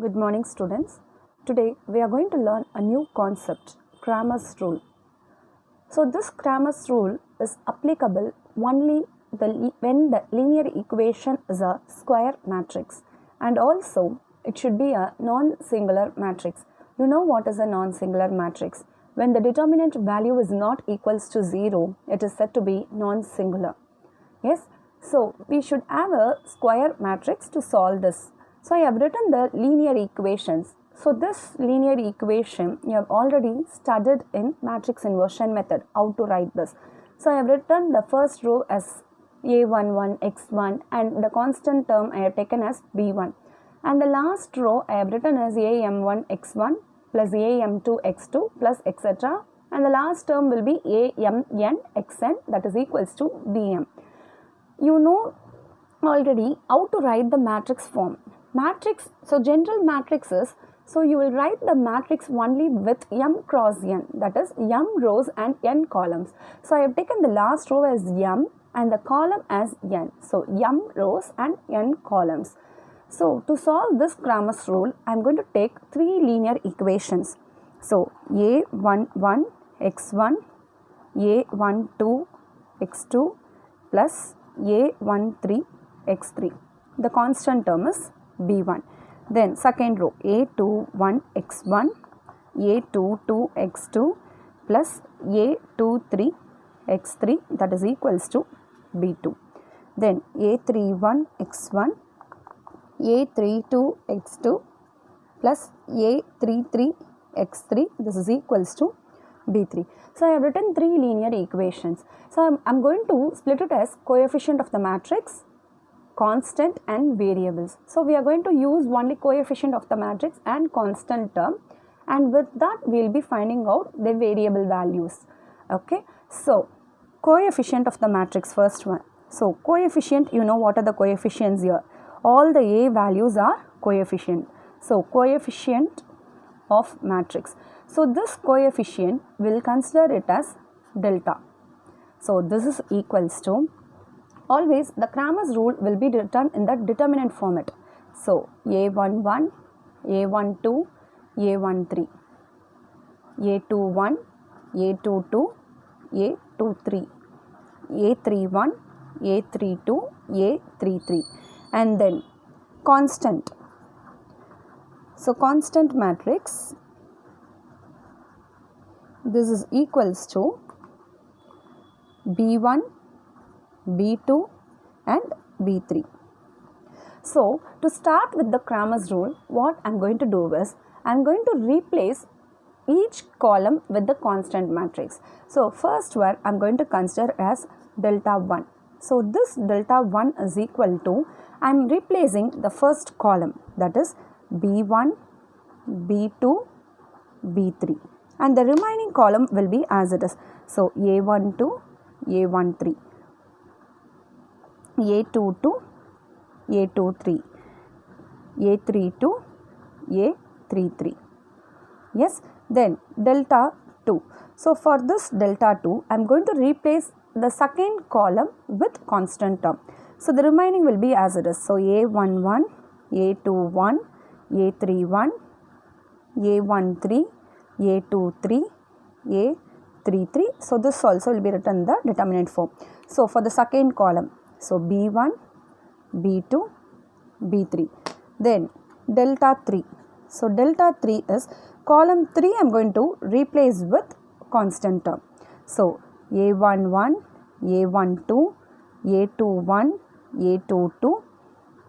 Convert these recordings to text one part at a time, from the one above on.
Good morning, students. Today we are going to learn a new concept, Cramer's rule. So this Cramer's rule is applicable only when the linear equation is a square matrix, and also it should be a non-singular matrix. You know what is a non-singular matrix? When the determinant value is not equals to 0, it is said to be non-singular. Yes, so we should have a square matrix to solve this. So I have written the linear equations. So this linear equation you have already studied in matrix inversion method, how to write this. So I have written the first row as a11 x1 and the constant term I have taken as b1. And the last row I have written as am1 x1 plus am2 x2 plus etc. And the last term will be amn xn, that is equals to bm. You know already how to write the matrix form. Matrix, so general matrices, so you will write the matrix only with m cross n, that is m rows and n columns. So I have taken the last row as m and the column as n. So m rows and n columns. So to solve this Cramer's rule, I am going to take three linear equations. So a11 x1, a12 x2 plus a13 x3. The constant term is b1. Then second row a21 x1, a22 x2 plus a23 x3, that is equals to b2. Then a31 x1, a32 x2 plus a33 x3, this is equals to b3. So I have written three linear equations. So I am going to split it as coefficient of the matrix, constant and variables. So we are going to use only coefficient of the matrix and constant term, and with that we will be finding out the variable values. Okay, so coefficient of the matrix, first one. So coefficient, you know what are the coefficients here? All the a values are coefficient. So coefficient of matrix. So this coefficient will consider it as delta. So this is equals to, always the Cramer's rule will be written in the determinant format. So a11, a12, a13, a21, a22, a23, a31, a32, a33, and then constant. So constant matrix, this is equals to b1, b2 and b3. So to start with the Cramer's rule, what I am going to do is, I am going to replace each column with the constant matrix. So first one I am going to consider as delta 1. So this delta 1 is equal to, I am replacing the first column, that is b1, b2, b3, and the remaining column will be as it is. So a12, a13, a22, a23, a32, a33. Yes, then delta 2. So for this delta 2, I am going to replace the second column with constant term. So the remaining will be as it is. So a11, a21, a31, a13, a23, a33. So this also will be written in the determinant form. So for the second column, so b1, b2, b3. Then delta 3. So delta 3 is column 3 I am going to replace with constant term. So a11, a12, a21, a22,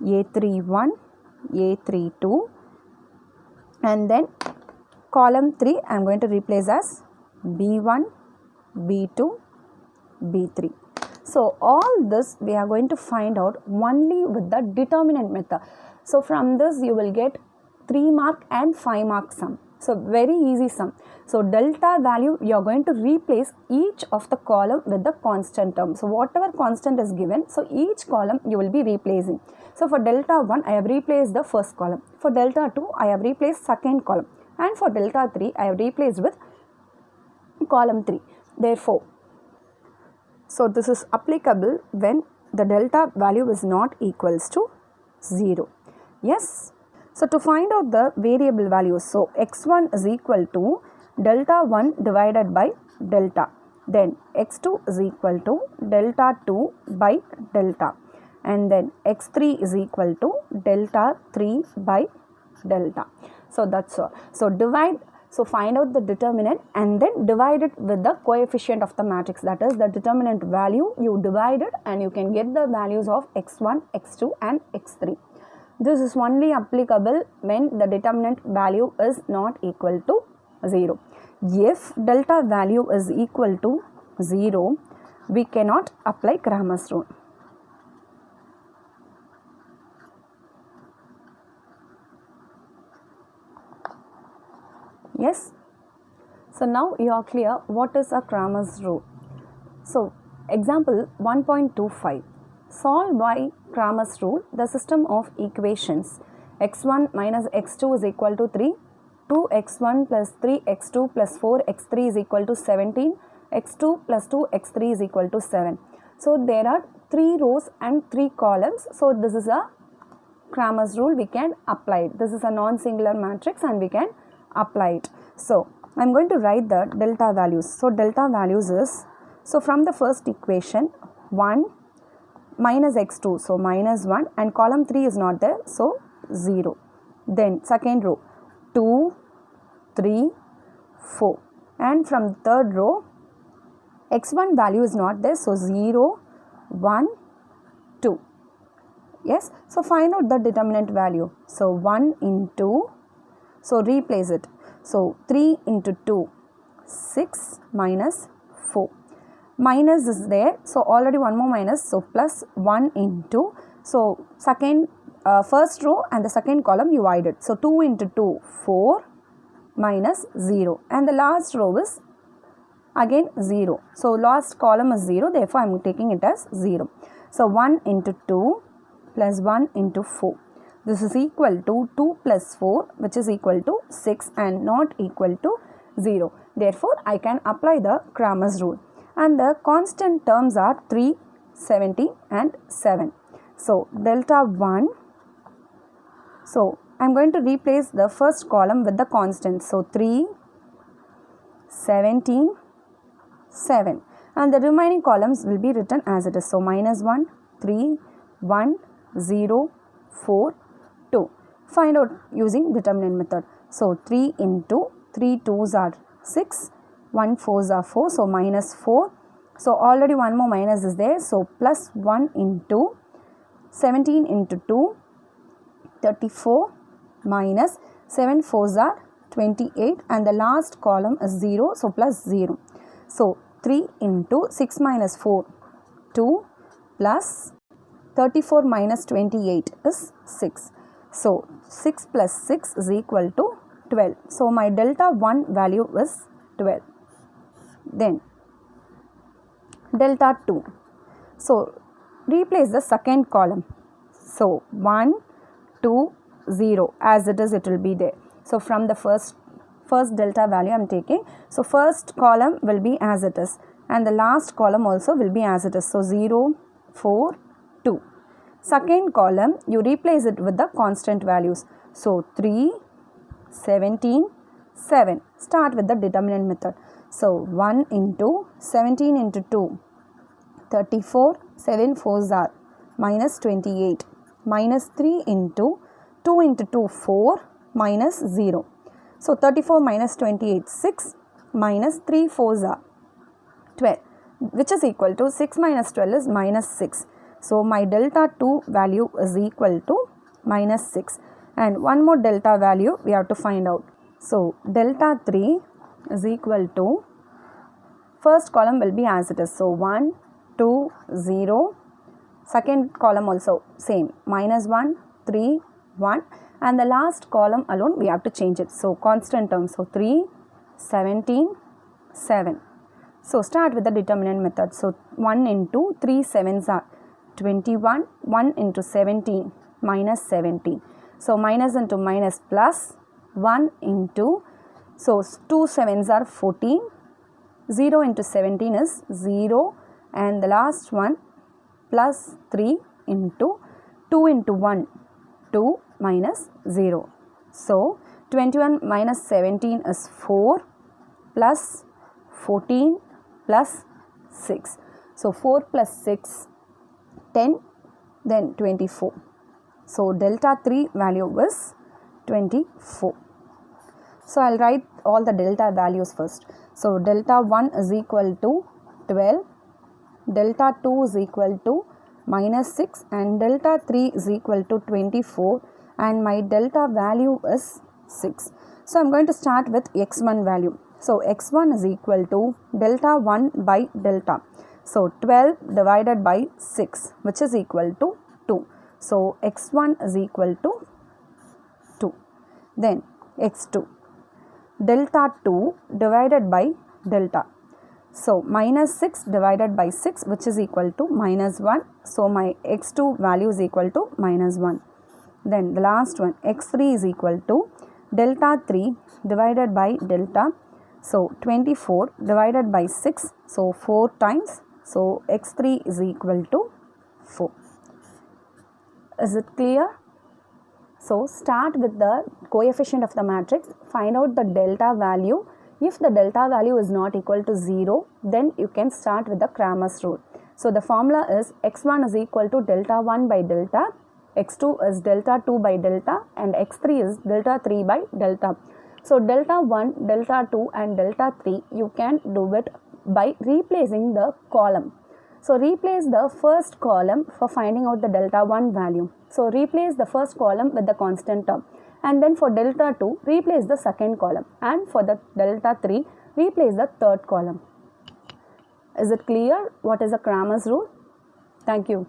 a31, a32, and then column 3 I am going to replace as b1, b2, b3. So all this we are going to find out only with the determinant method. So from this you will get 3 mark and 5 mark sum. So very easy sum. So delta value you are going to replace each of the column with the constant term. So whatever constant is given, so each column you will be replacing. So for delta 1 I have replaced the first column. For delta 2 I have replaced second column. And for delta 3 I have replaced with column 3. Therefore, so this is applicable when the delta value is not equals to 0. Yes. So to find out the variable values, so x1 is equal to delta 1 divided by delta, then x2 is equal to delta 2 by delta, and then x3 is equal to delta 3 by delta. So that's all. So find out the determinant and then divide it with the coefficient of the matrix, that is the determinant value you divide it and you can get the values of x1, x2 and x3. This is only applicable when the determinant value is not equal to 0. If delta value is equal to 0, we cannot apply Cramer's rule. Yes. So now you are clear what is a Cramer's rule. So example 1.25. Solve by Cramer's rule the system of equations x1 minus x2 is equal to 3, 2x1 plus 3x2 plus 4x3 is equal to 17, x2 plus 2x3 is equal to 7. So there are 3 rows and 3 columns. So this is a Cramer's rule, we can apply it. This is a non-singular matrix and we can apply it. So I am going to write the delta values. So delta values is, so from the first equation 1 minus x2, so minus 1, and column 3 is not there, so 0. Then second row 2, 3, 4, and from third row x1 value is not there, so 0, 1, 2. Yes, so find out the determinant value. So 1 into, so replace it. So 3 into 2, 6 minus 4. Minus is there, so already one more minus, so plus 1 into, so first row and the second column you add it. So 2 into 2, 4 minus 0, and the last row is again 0. So last column is 0, therefore I am taking it as 0. So 1 into 2 plus 1 into 4. This is equal to 2 plus 4, which is equal to 6 and not equal to 0. Therefore, I can apply the Cramer's rule. And the constant terms are 3, 17 and 7. So, delta 1. So, I am going to replace the first column with the constant. So, 3, 17, 7. And the remaining columns will be written as it is. So, minus 1, 3, 1, 0, 4, 2. Find out using determinant method. So 3 into 3 2s are 6, 1 4s are 4, so minus 4. So already one more minus is there, so plus 1 into 17 into 2, 34 minus 7 4s are 28, and the last column is 0, so plus 0. So 3 into 6 minus 4, 2 plus 34 minus 28 is 6. So 6 plus 6 is equal to 12. So my delta 1 value is 12. Then delta 2. So replace the second column. So 1, 2, 0 as it is, it will be there. So from the first delta value I am taking. So first column will be as it is and the last column also will be as it is. So 0, 4, 2. Second column you replace it with the constant values. So 3, 17, 7. Start with the determinant method. So 1 into 17 into 2, 34, 7 4s are minus 28, minus 3 into 2 into 2, 4, minus 0. So 34 minus 28, 6, minus 3 4s are 12, which is equal to 6 minus 12 is minus 6. So my delta 2 value is equal to minus 6, and one more delta value we have to find out. So delta 3 is equal to, first column will be as it is. So 1, 2, 0. Second column also same, minus 1, 3, 1, and the last column alone we have to change it. So constant term, so 3, 17, 7. So start with the determinant method. So 1 into 3 7s are 21, 1 into 17 minus 17. So minus into minus plus, 1 into, so 2 7s are 14, 0 into 17 is 0, and the last one plus 3 into 2 into 1, 2 minus 0. So 21 minus 17 is 4 plus 14 plus 6. So 4 plus 6, 10, then 24. So delta 3 value is 24. So I'll write all the delta values first. So delta 1 is equal to 12, delta 2 is equal to minus 6, and delta 3 is equal to 24, and my delta value is 6. So I'm going to start with x1 value. So x1 is equal to delta 1 by delta. So 12 divided by 6, which is equal to 2. So x1 is equal to 2. Then x2, delta 2 divided by delta. So minus 6 divided by 6, which is equal to minus 1. So my x2 value is equal to minus 1. Then the last one, x3 is equal to delta 3 divided by delta. So 24 divided by 6, so 4 times. So x3 is equal to 4. Is it clear? So start with the coefficient of the matrix, find out the delta value. If the delta value is not equal to 0, then you can start with the Cramer's rule. So the formula is x1 is equal to delta 1 by delta, x2 is delta 2 by delta, and x3 is delta 3 by delta. So delta 1, delta 2 and delta 3 you can do it by replacing the column. So replace the first column for finding out the delta 1 value. So replace the first column with the constant term, and then for delta 2 replace the second column, and for the delta 3 replace the third column. Is it clear what is the Cramer's rule? Thank you.